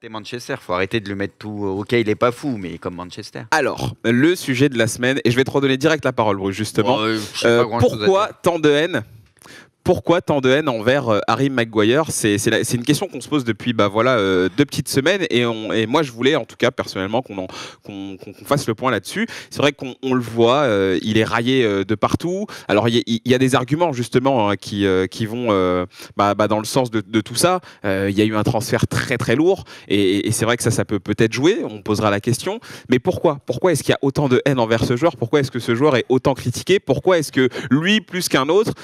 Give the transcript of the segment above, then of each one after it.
T'es Manchester, faut arrêter de lui mettre tout. Ok, il est pas fou, mais comme Manchester. Alors, le sujet de la semaine, et je vais te redonner direct la parole, Bruce, justement. Bon, j'ai pas grand-chose à Pourquoi dire. tant de haine? Pourquoi tant de haine envers Harry Maguire? C'est une question qu'on se pose depuis 2 petites semaines et moi je voulais en tout cas personnellement qu'on fasse le point là-dessus. C'est vrai qu'on le voit, il est raillé de partout. Alors il y a des arguments justement qui vont dans le sens de tout ça. Il y a eu un transfert très très lourd et c'est vrai que ça peut-être jouer. On posera la question. Mais pourquoi est-ce qu'il y a autant de haine envers ce joueur? Pourquoi est-ce que ce joueur est autant critiqué? Pourquoi est-ce que lui plus qu'un autre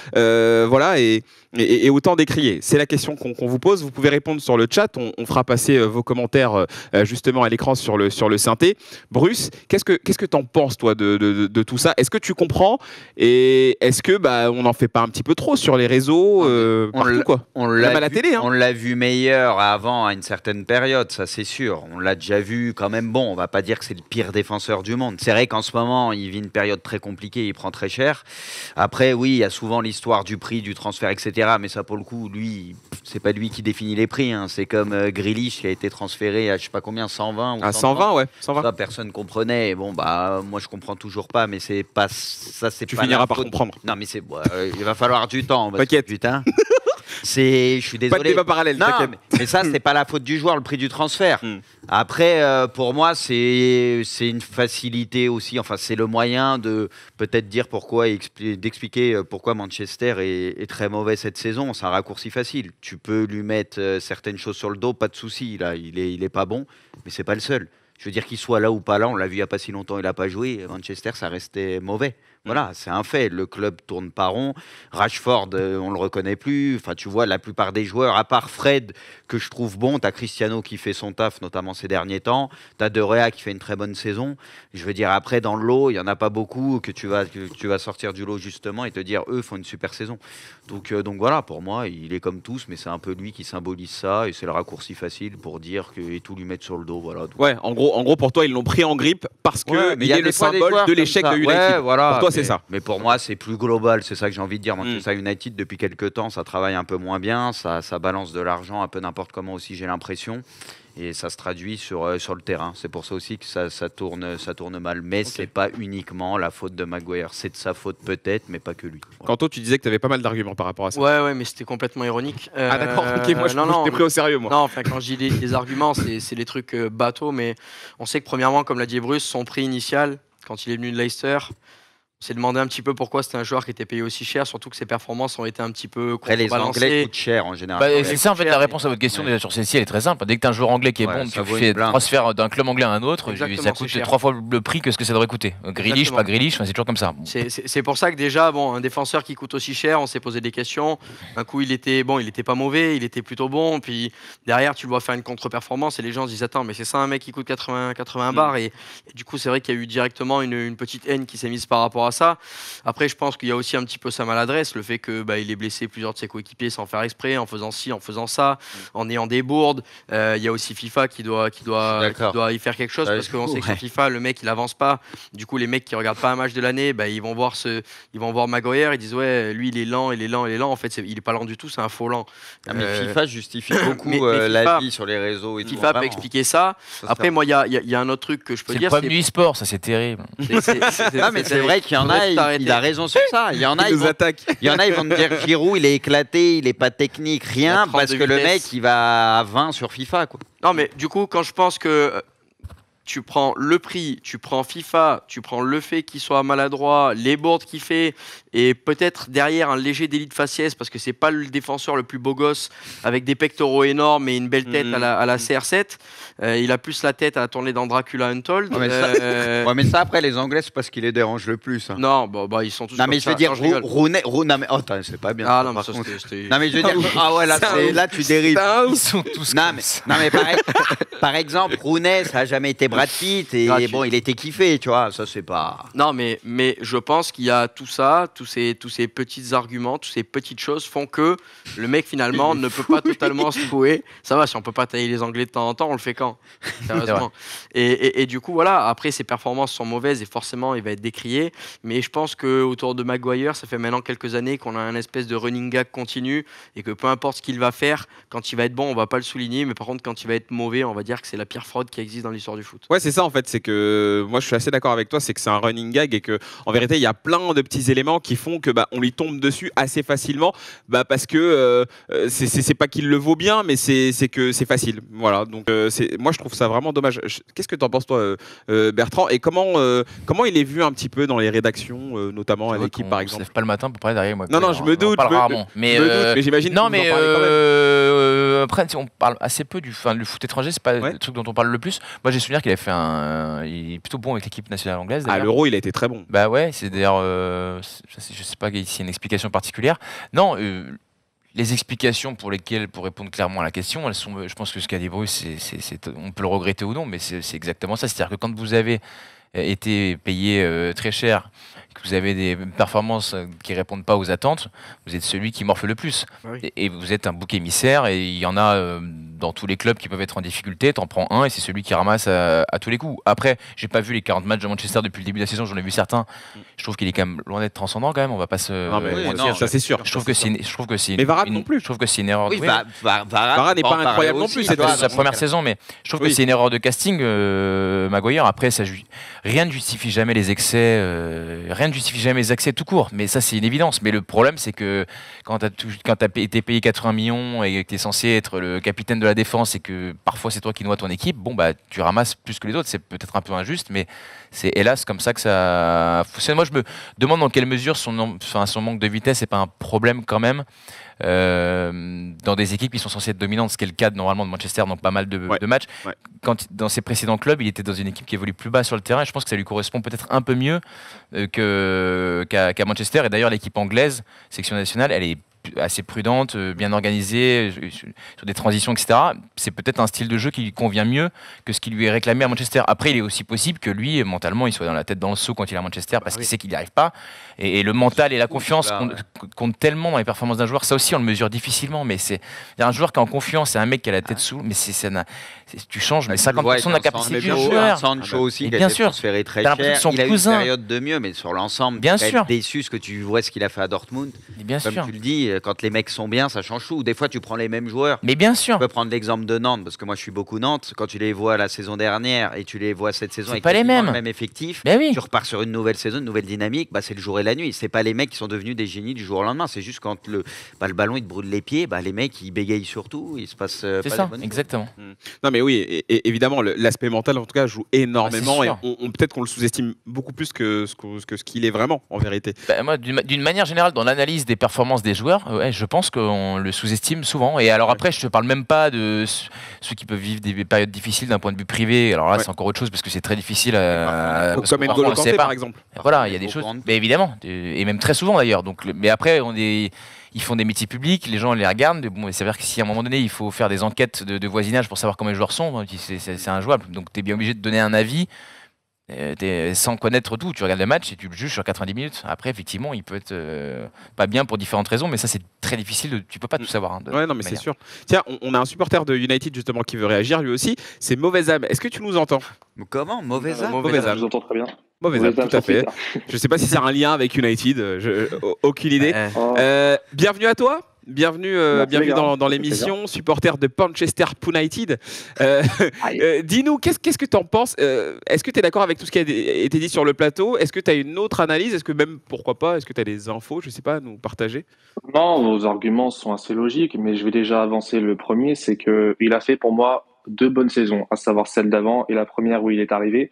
et autant décrié? C'est la question qu'on vous pose. Vous pouvez répondre sur le chat. On fera passer vos commentaires justement à l'écran sur le synthé. Bruce, qu'est-ce que t'en penses toi de tout ça? Est-ce que tu comprends? Et est-ce que on n'en fait pas un petit peu trop sur les réseaux partout quoi? Même à la télé. Hein. On l'a vu meilleur avant à une certaine période, ça c'est sûr. On l'a déjà vu quand même. Bon, on va pas dire que c'est le pire défenseur du monde. C'est vrai qu'en ce moment, il vit une période très compliquée. Il prend très cher. Après, oui, il y a souvent l'histoire du prix, du transfert, etc. Mais ça, pour le coup, lui, c'est pas lui qui définit les prix. Hein. C'est comme Grealish qui a été transféré à je sais pas combien, 120 ou 130. À 120, ouais. 120. Ça, personne comprenait. Et bon, moi, je comprends toujours pas, mais c'est pas ça. Tu finiras par comprendre. Non, mais il va falloir du temps. T'inquiète. Putain. Je suis désolé. Pas de débat parallèle, t'inquiète. Mais ça, c'est pas la faute du joueur, le prix du transfert. Après, pour moi, c'est une facilité aussi. Enfin, c'est le moyen de peut-être dire d'expliquer pourquoi Manchester est très mauvais cette saison. C'est un raccourci facile. Tu peux lui mettre certaines choses sur le dos, pas de souci. Là, il est pas bon, mais c'est pas le seul. Je veux dire qu'il soit là ou pas là, on l'a vu il n'y a pas si longtemps, il n'a pas joué. Manchester, ça restait mauvais. Voilà, c'est un fait. Le club tourne pas rond. Rashford, on le reconnaît plus. Enfin, tu vois, la plupart des joueurs, à part Fred, que je trouve bon, tu as Cristiano qui fait son taf, notamment ces derniers temps. Tu as De Gea qui fait une très bonne saison. Je veux dire, après, dans le lot, il n'y en a pas beaucoup que tu vas sortir du lot, justement, et te dire, eux font une super saison. Donc voilà, pour moi, il est comme tous, mais c'est un peu lui qui symbolise ça. Et c'est le raccourci facile pour dire et tout lui mettre sur le dos. Voilà. Ouais, en gros, pour toi, ils l'ont pris en grippe parce que il est le symbole de l'échec de United. Ouais, voilà. Pour toi, c'est ça. Mais pour moi, c'est plus global. C'est ça que j'ai envie de dire. Manchester United, depuis quelques temps, ça travaille un peu moins bien. Ça balance de l'argent un peu n'importe comment aussi, j'ai l'impression. Et ça se traduit sur le terrain. C'est pour ça aussi que ça tourne mal. Mais c'est pas uniquement la faute de Maguire. C'est de sa faute peut-être, mais pas que lui. Voilà. Quentin, tu disais que tu avais pas mal d'arguments par rapport à ça. Ouais, mais c'était complètement ironique. Ah d'accord, ok, moi je t'ai pris au sérieux, moi. Non, enfin, quand je dis les arguments, c'est les trucs bateaux, mais on sait que premièrement, comme l'a dit Bruce, son prix initial, quand il est venu de Leicester, on s'est demandé un petit peu pourquoi c'était un joueur qui était payé aussi cher, surtout que ses performances ont été un petit peu contrebalancées. Les Anglais coûtent cher en général. C'est ça en fait la réponse à votre question déjà sur celle-ci, elle est très simple. Dès que tu as un joueur anglais qui est bon, tu fais transfert d'un club anglais à un autre, ça coûte 3 fois le prix que ce que ça devrait coûter. Grealish, pas Grealish, c'est toujours comme ça. C'est pour ça que déjà, un défenseur qui coûte aussi cher, on s'est posé des questions. Un coup, il était pas mauvais, il était plutôt bon. Puis derrière, tu le vois faire une contre-performance et les gens se disent attends, mais c'est ça un mec qui coûte 80 bars. Et du coup, c'est vrai qu'il y a eu directement une petite haine qui s'est mise par rapport à ça. Après, je pense qu'il y a aussi un petit peu sa maladresse, le fait qu'il ait blessé plusieurs de ses coéquipiers sans faire exprès, en faisant ci, en faisant ça, en ayant des bourdes. Il y a aussi FIFA qui doit y faire quelque chose, parce qu'on sait que sur FIFA, le mec, il avance pas. Du coup, les mecs qui regardent pas un match de l'année, ils vont voir Maguire, ils disent ouais, lui, il est lent. En fait, il est pas lent du tout, c'est un faux lent. Mais FIFA justifie beaucoup la vie sur les réseaux. Et FIFA peut expliquer ça. Après, moi, il y a un autre truc que je peux dire. C'est le problème du e-sport, ça, c'est terrible. Non, mais c'est vrai qu'il y en a. Il a raison sur ça. Il y en a, ils vont te dire Giroud, il est éclaté, il est pas technique, rien, parce que le mec, il va à 20 sur FIFA, quoi. Non, mais du coup, quand je pense que tu prends le prix, tu prends FIFA, tu prends le fait qu'il soit maladroit, les boards qu'il fait, et peut-être derrière un léger délit de faciès, parce que c'est pas le défenseur le plus beau gosse, avec des pectoraux énormes et une belle tête à la CR7. Il a plus la tête à tourner dans Dracula Untold. Mais ça, après, les Anglais, c'est pas ce qui les dérange le plus. Hein. Non, ils sont tous. Non, mais je veux dire, Rooney. Oh, c'est pas bien. Ah non, mais ça, c'était. Non, mais je veux dire, là, tu dérives. Ils sont tous. Non, mais par exemple, Rooney, ça a jamais été Brad Pitt et bon, il était kiffé, tu vois, ça c'est pas. Non, mais je pense qu'il y a tout ça tous ces petits arguments, toutes ces petites choses font que le mec finalement ne peut pas totalement se trouver. Ça va, si on peut pas tailler les Anglais de temps en temps, on le fait quand? Sérieusement. Et du coup, voilà, après ses performances sont mauvaises et forcément il va être décrié. Mais je pense qu'autour de Maguire, ça fait maintenant quelques années qu'on a un espèce de running gag continu et que peu importe ce qu'il va faire, quand il va être bon, on va pas le souligner, mais par contre, quand il va être mauvais, on va dire que c'est la pire fraude qui existe dans l'histoire du foot. Ouais, c'est ça en fait, c'est que moi je suis assez d'accord avec toi, c'est que c'est un running gag et que en vérité il y a plein de petits éléments qui font que on lui tombe dessus assez facilement, parce que c'est pas qu'il le vaut bien, mais c'est que c'est facile. Voilà, donc moi je trouve ça vraiment dommage. Qu'est-ce que t'en penses toi, Bertrand, et comment il est vu un petit peu dans les rédactions, notamment à l'équipe par exemple? On se lève pas le matin pour parler derrière moi. Non, je me doute. Rarement. Mais j'imagine. Non, mais après, on parle assez peu du foot étranger, c'est pas le truc dont on parle le plus. Moi, j'ai souvenir qu'il a fait il est plutôt bon avec l'équipe nationale anglaise. À l'Euro, il a été très bon. Bah ouais, c'est d'ailleurs, je sais pas s'il y a une explication particulière. Non, les explications pour répondre clairement à la question, elles sont, je pense que ce qu'a dit Bruce, on peut le regretter ou non, mais c'est exactement ça. C'est-à-dire que quand vous avez été payé très cher, que vous avez des performances qui ne répondent pas aux attentes, vous êtes celui qui morfle le plus. Oui. Et vous êtes un bouc émissaire, et il y en a dans tous les clubs qui peuvent être en difficulté, t'en prends un et c'est celui qui ramasse à tous les coups. Après, j'ai pas vu les 40 matchs de Manchester depuis le début de la saison, j'en ai vu certains. Je trouve qu'il est quand même loin d'être transcendant quand même, on va pas se mentir. Ça c'est sûr. Je trouve que c'est mais Varane non plus. Je trouve que c'est une erreur. Oui, Varane n'est pas incroyable non plus, c'est sa première saison, mais je trouve que c'est une erreur de casting, Maguire. Après, rien ne justifie jamais les excès, rien ne justifie jamais les excès tout court, mais ça c'est une évidence. Mais le problème, c'est que quand t'as été payé 80 millions et que t'es censé être le capitaine de la défense et que parfois c'est toi qui noies ton équipe, tu ramasses plus que les autres. C'est peut-être un peu injuste, mais c'est hélas comme ça que ça fonctionne. Moi, je me demande dans quelle mesure son manque de vitesse n'est pas un problème quand même dans des équipes qui sont censées être dominantes, ce qui est le cas normalement de Manchester dans pas mal de matchs. Ouais. Dans ses précédents clubs, il était dans une équipe qui évolue plus bas sur le terrain, et je pense que ça lui correspond peut-être un peu mieux qu'à Manchester. Et d'ailleurs, l'équipe anglaise, section nationale, elle est assez prudente, bien organisée, sur des transitions, etc. C'est peut-être un style de jeu qui lui convient mieux que ce qui lui est réclamé à Manchester. Après, il est aussi possible que lui, mentalement, il soit dans la tête dans le seau quand il est à Manchester, parce qu'il sait qu'il n'y arrive pas. Et le mental et la confiance comptent tellement dans les performances d'un joueur. Ça aussi, on le mesure difficilement, mais il y a un joueur qui est en confiance, c'est un mec qui a la tête sous, mais tu changes mais 50% de la capacité du joueur. Sancho aussi, qui a été transféré très cher. Il a eu une période de mieux, mais sur l'ensemble, tu vas être déçu ce que tu vois ce qu'il a fait à Dortmund. Comme tu le dis, quand les mecs sont bien, ça change tout. Des fois, tu prends les mêmes joueurs. Mais bien sûr. Tu peux prendre l'exemple de Nantes, parce que moi, je suis beaucoup Nantes. Quand tu les vois la saison dernière et tu les vois cette saison avec pas les mêmes. Le même effectif, oui. Tu repars sur une nouvelle saison, une nouvelle dynamique. C'est le jour et la nuit. C'est pas les mecs qui sont devenus des génies du jour au lendemain. C'est juste quand le ballon il te brûle les pieds, les mecs ils bégayent surtout. Il se passe. C'est ça, exactement. Non, mais oui, et évidemment, l'aspect mental en tout cas joue énormément, et peut-être qu'on le sous-estime beaucoup plus que ce qu'il est vraiment en vérité. Moi, d'une manière générale, dans l'analyse des performances des joueurs, je pense qu'on le sous-estime souvent. Et alors après, je te parle même pas de ceux qui peuvent vivre des périodes difficiles d'un point de vue privé. Alors là, c'est encore autre chose parce que c'est très difficile. Comme N'Golo Kanté par exemple. Voilà, il y a des choses. Mais évidemment, et même très souvent d'ailleurs. Mais après, ils font des métiers publics, les gens les regardent. Bon, ça veut dire que si à un moment donné, il faut faire des enquêtes de voisinage pour savoir comment les joueurs sont, c'est injouable. Donc tu es bien obligé de donner un avis. Sans connaître tout, tu regardes le match et tu le juges sur 90 minutes. Après, effectivement, il peut être pas bien pour différentes raisons, mais ça, c'est très difficile. Tu peux pas tout savoir. Ouais, non, mais c'est sûr. Tiens, on a un supporter de United justement qui veut réagir lui aussi. C'est Mauvaise Âme. Est-ce que tu nous entends? Comment? Mauvaise Âme? Mauvaise Âme. Je vous entends très bien. Mauvaise Âme, tout à fait. Je sais pas si c'est un lien avec United. Aucune idée. Bienvenue à toi. Bienvenue dans l'émission, supporter de Manchester United. Dis-nous, qu'est-ce que tu en penses? Est-ce que tu es d'accord avec tout ce qui a été dit sur le plateau? Est-ce que tu as une autre analyse? Est-ce que même, pourquoi pas, est-ce que tu as des infos, je sais pas, à nous partager? Non, vos arguments sont assez logiques, mais je vais déjà avancer le premier, c'est qu'il a fait pour moi 2 bonnes saisons, à savoir celle d'avant et la première où il est arrivé,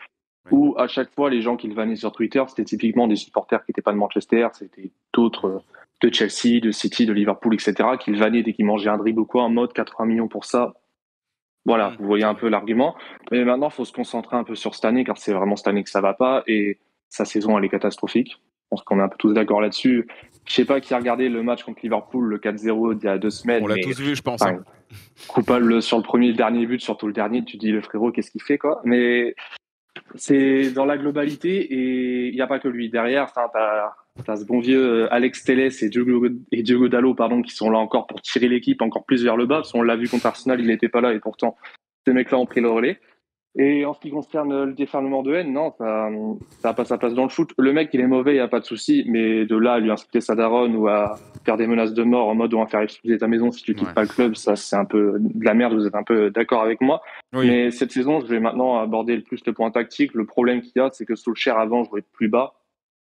où à chaque fois, les gens qui le vannaient sur Twitter, c'était typiquement des supporters qui n'étaient pas de Manchester, c'était d'autres... de Chelsea, de City, de Liverpool, etc., qu'il vannait dès qu'il mangeait un dribble ou quoi, en mode 80 millions pour ça. Voilà, vous voyez un peu l'argument. Mais maintenant, il faut se concentrer un peu sur cette année, car c'est vraiment cette année que ça va pas, et sa saison, elle est catastrophique. Je pense qu'on est un peu tous d'accord là-dessus. Je sais pas qui a regardé le match contre Liverpool, le 4-0 il y a 2 semaines. On l'a tous vu, je pense. Coupable sur le premier et le dernier but, surtout le dernier, tu te dis, le frérot, qu'est-ce qu'il fait, quoi. Mais c'est dans la globalité, et il n'y a pas que lui. Derrière, t'as T'as ce bon vieux Alex Telles et Diogo Dalot, pardon, qui sont là encore pour tirer l'équipe encore plus vers le bas. Parce qu'on l'a vu contre Arsenal, il n'était pas là et pourtant ces mecs-là ont pris le relais. Et en ce qui concerne le déferlement de haine, non, ça n'a pas sa place dans le foot. Le mec, il est mauvais, il n'y a pas de souci, mais de là à lui insulter sa daronne ou à faire des menaces de mort en mode on va faire exploser ta maison si tu quittes pas le club, ça c'est un peu de la merde, vous êtes un peu d'accord avec moi. Oui. Mais cette saison, je vais maintenant aborder plus le point tactique. Le problème qu'il y a, c'est que Solskjaer avant jouait plus bas.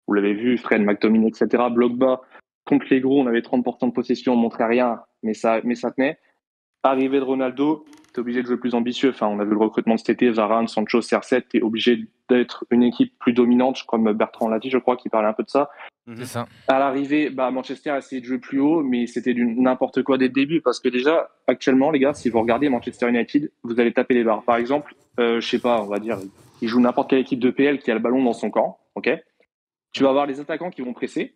Vous l'avez vu, Fred, McTominay, etc. Bloc bas. Contre les gros, on avait 30% de possession, on montrait rien, mais ça tenait. Arrivée de Ronaldo, t'es obligé de jouer plus ambitieux. Enfin, on a vu le recrutement de cet été, Varane, Sancho, CR7, t'es obligé d'être une équipe plus dominante, comme Bertrand l'a dit, je crois, qu'il parlait un peu de ça. C'est ça. À l'arrivée, Manchester a essayé de jouer plus haut, mais c'était du n'importe quoi dès le début, parce que déjà, actuellement, les gars, si vous regardez Manchester United, vous allez taper les barres. Par exemple, je sais pas, on va dire, il joue n'importe quelle équipe de PL qui a le ballon dans son camp, ok ? Tu vas avoir les attaquants qui vont presser.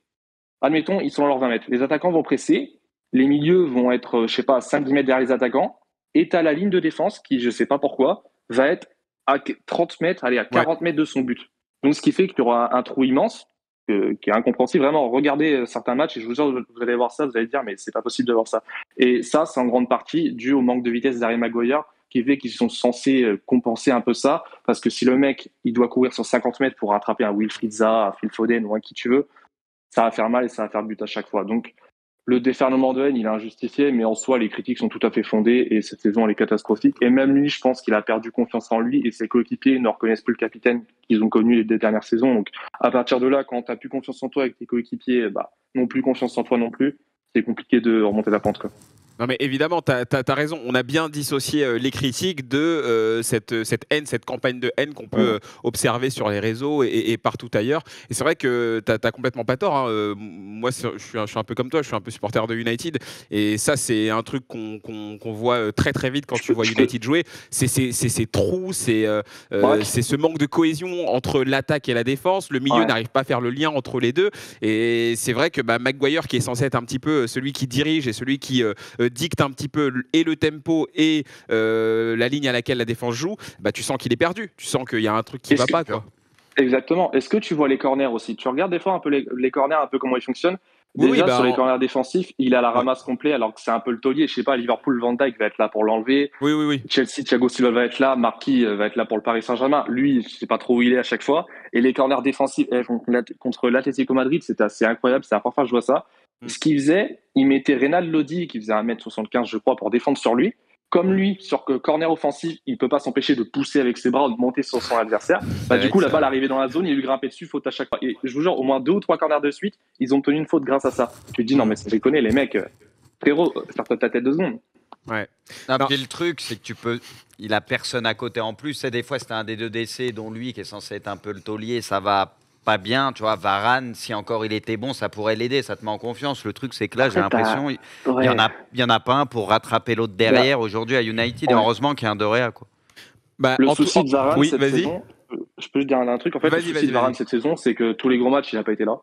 Admettons, ils sont à leurs 20 mètres. Les attaquants vont presser. Les milieux vont être, je sais pas, 5-10 mètres derrière les attaquants. Et tu as la ligne de défense qui, je sais pas pourquoi, va être à 30 mètres, allez, à 40 mètres de son but. Donc, ce qui fait qu'il y aura un trou immense, qui est incompréhensible. Vraiment, regardez certains matchs et je vous jure, vous allez voir ça, vous allez dire, mais c'est pas possible de voir ça. Et ça, c'est en grande partie dû au manque de vitesse d'Harry Maguire, qui fait qu'ils sont censés compenser un peu ça. Parce que si le mec, il doit courir sur 50 mètres pour rattraper un Wilfried Zaha, un Phil Foden ou un qui tu veux, ça va faire mal et ça va faire but à chaque fois. Donc, le déferlement de haine, il est injustifié, mais en soi, les critiques sont tout à fait fondées et cette saison, elle est catastrophique. Et même lui, je pense qu'il a perdu confiance en lui et ses coéquipiers ne reconnaissent plus le capitaine qu'ils ont connu les deux dernières saisons. Donc, à partir de là, quand tu n'as plus confiance en toi avec tes coéquipiers, non plus confiance en toi non plus, c'est compliqué de remonter la pente, quoi. Non mais évidemment, tu as raison. On a bien dissocié les critiques de cette haine, cette campagne de haine qu'on peut observer sur les réseaux et partout ailleurs. Et c'est vrai que tu n'as complètement pas tort. Hein. Moi, je suis un peu comme toi, je suis un peu supporter de United. Et ça, c'est un truc qu'on voit très très vite quand tu vois United jouer. C'est ces trous, c'est ce manque de cohésion entre l'attaque et la défense. Le milieu n'arrive pas à faire le lien entre les deux. Et c'est vrai que Maguire, qui est censé être un petit peu celui qui dirige et celui qui dicte un petit peu et le tempo et la ligne à laquelle la défense joue, tu sens qu'il est perdu. Tu sens qu'il y a un truc qui ne va pas, quoi. Exactement. Est-ce que tu vois les corners aussi ? Tu regardes des fois un peu les corners, un peu comment ils fonctionnent ? Déjà, sur les corners défensifs, il a la ramasse complet, alors que c'est un peu le taulier. Je sais pas, Liverpool, Van Dijk va être là pour l'enlever. Oui. Chelsea, Thiago Silva va être là. Marquis va être là pour le Paris Saint-Germain. Lui, je sais pas trop où il est à chaque fois. Et les corners défensifs contre l'Atlético Madrid, c'était assez incroyable. C'est la première fois que je vois ça. Ce qu'il faisait, il mettait Reynald Lodi, qui faisait 1m75, je crois, pour défendre sur lui. Comme lui, sur corner offensif, il peut pas s'empêcher de pousser avec ses bras ou de monter sur son adversaire. Du coup, la balle arrivait dans la zone, il lui grimpait dessus, faute à chaque fois. Et je vous jure, au moins 2 ou 3 corners de suite, ils ont tenu une faute grâce à ça. Tu te dis, non, mais c'est déconné, les mecs, frérot, sors-toi de ta tête 2 secondes. Ouais. Puis le truc, c'est que il a personne à côté en plus. Des fois, c'était un des deux décès, dont lui, qui est censé être un peu le taulier, ça va pas bien, tu vois. Varane, si encore il était bon, ça pourrait l'aider, ça te met en confiance. Le truc, c'est que là, j'ai l'impression, il y en a pas un pour rattraper l'autre derrière aujourd'hui à United. Et heureusement qu'il y a un De Gea, quoi. Le souci de Varane cette saison, je peux juste dire un truc. En fait, le souci de Varane cette saison, c'est que tous les gros matchs, il n'a pas été là.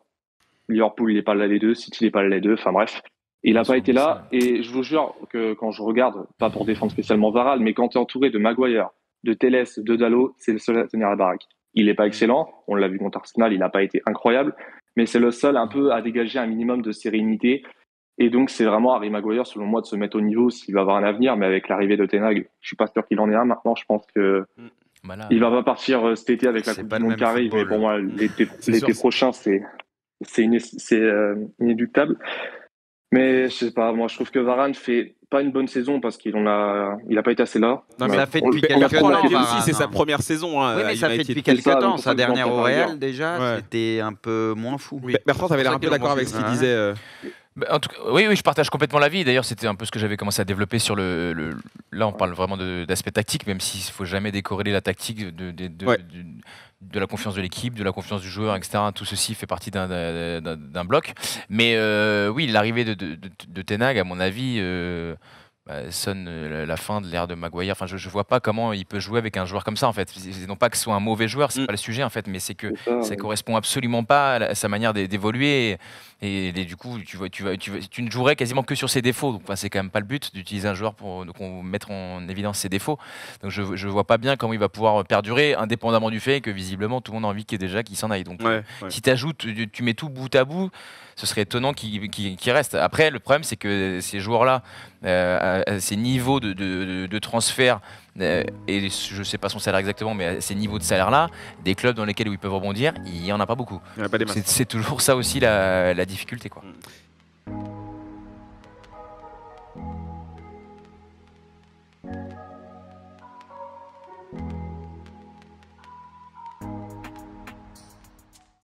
Liverpool, il n'est pas là les deux. City, il n'est pas là les deux. Enfin bref, il n'a pas été là. Et je vous jure que quand je regarde, pas pour défendre spécialement Varane, mais quand tu es entouré de Maguire, de Telles, de Dalot, c'est le seul à tenir la baraque. Il n'est pas excellent, on l'a vu contre Arsenal, il n'a pas été incroyable, mais c'est le seul un peu à dégager un minimum de sérénité. Et donc, c'est vraiment Harry Maguire, selon moi, de se mettre au niveau s'il va avoir un avenir. Mais avec l'arrivée de Ten Hag, je suis pas sûr qu'il en ait un maintenant. Je pense que il va pas partir cet été avec la Coupe du Monde qui arrive. Mais pour moi, l'été prochain, c'est inéluctable. Mais je sais pas, moi, je trouve que Varane fait pas une bonne saison parce qu'il a pas été assez là. Non, mais ça fait depuis quelques temps. C'est sa première saison. Oui, mais ça fait depuis quelques temps. Sa dernière au Real, déjà, c'était un peu moins fou. Bertrand, tu avais l'air un peu d'accord avec ce qu'il disait. En tout cas, oui, je partage complètement l'avis. D'ailleurs, c'était un peu ce que j'avais commencé à développer sur Là, on parle vraiment d'aspect tactique, même s'il ne faut jamais décorréler la tactique de la confiance de l'équipe, de la confiance du joueur, etc. Tout ceci fait partie d'un bloc. Mais oui, l'arrivée de Ten Hag, à mon avis, sonne la fin de l'ère de Maguire. Enfin, je vois pas comment il peut jouer avec un joueur comme ça en fait. Non pas que ce soit un mauvais joueur, c'est pas le sujet en fait, mais c'est que ça correspond absolument pas à sa manière d'évoluer et du coup tu ne jouerais quasiment que sur ses défauts. Donc c'est quand même pas le but d'utiliser un joueur pour mettre en évidence ses défauts. Donc je vois pas bien comment il va pouvoir perdurer, indépendamment du fait que visiblement tout le monde a envie qu'il s'en aille. Donc si tu mets tout bout à bout, ce serait étonnant qu'il reste. Après, le problème, c'est que ces joueurs-là, à ces niveaux de transfert, et je ne sais pas son salaire exactement, mais à ces niveaux de salaire-là, des clubs dans lesquels ils peuvent rebondir, il n'y en a pas beaucoup. C'est toujours ça aussi la difficulté, quoi.